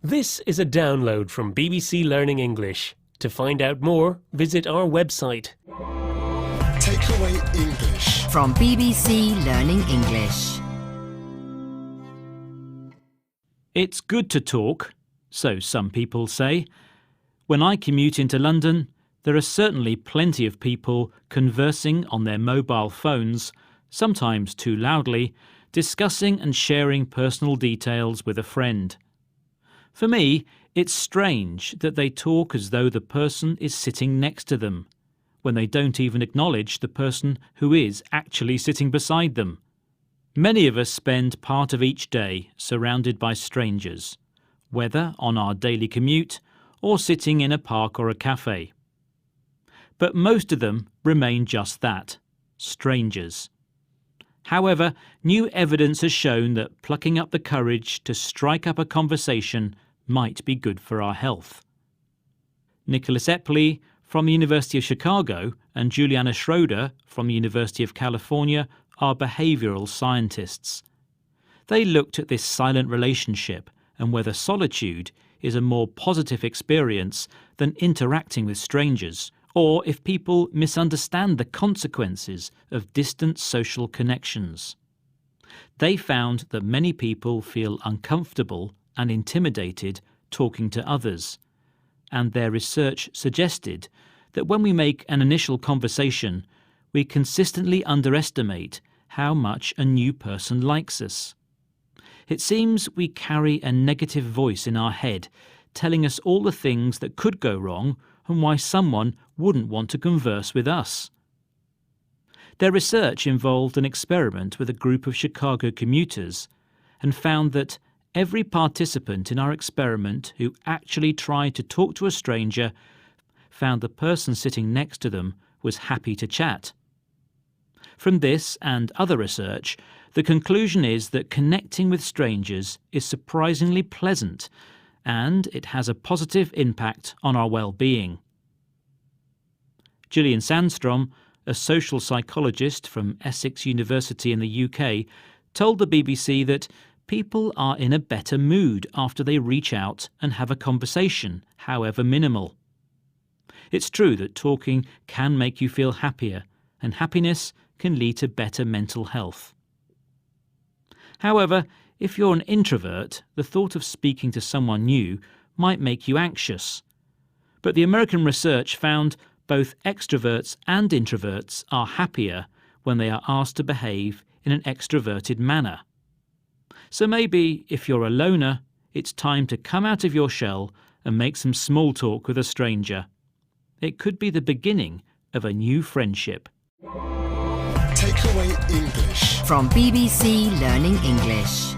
This is a download from BBC Learning English. To find out more, visit our website. Takeaway English From BBC Learning English. It's good to talk, so some people say. When I commute into London, there are certainly plenty of people conversing on their mobile phones, sometimes too loudly, discussing and sharing personal details with a friend. For me, it's strange that they talk as though the person is sitting next to them, when they don't even acknowledge the person who is actually sitting beside them. Many of us spend part of each day surrounded by strangers, whether on our daily commute or sitting in a park or a cafe. But most of them remain just that, strangers. However, new evidence has shown that plucking up the courage to strike up a conversation might be good for our health. Nicholas Epley from the University of Chicago and Juliana Schroeder from the University of California are behavioural scientists. They looked at this silent relationship and whether solitude is a more positive experience than interacting with strangers, or if people misunderstand the consequences of distant social connections. They found that many people feel uncomfortable and intimidated talking to others, and their research suggested that when we make an initial conversation, we consistently underestimate how much a new person likes us. It seems we carry a negative voice in our head, telling us all the things that could go wrong and why someone wouldn't want to converse with us. Their research involved an experiment with a group of Chicago commuters and found that every participant in our experiment who actually tried to talk to a stranger found the person sitting next to them was happy to chat. From this and other research, the conclusion is that connecting with strangers is surprisingly pleasant and it has a positive impact on our well-being. Gillian Sandstrom, a social psychologist from Essex University in the UK, told the BBC that people are in a better mood after they reach out and have a conversation, however minimal. It's true that talking can make you feel happier, and happiness can lead to better mental health. However, if you're an introvert, the thought of speaking to someone new might make you anxious. But the American research found both extroverts and introverts are happier when they are asked to behave in an extroverted manner. So maybe, if you're a loner, it's time to come out of your shell and make some small talk with a stranger. It could be the beginning of a new friendship. Takeaway English From BBC Learning English.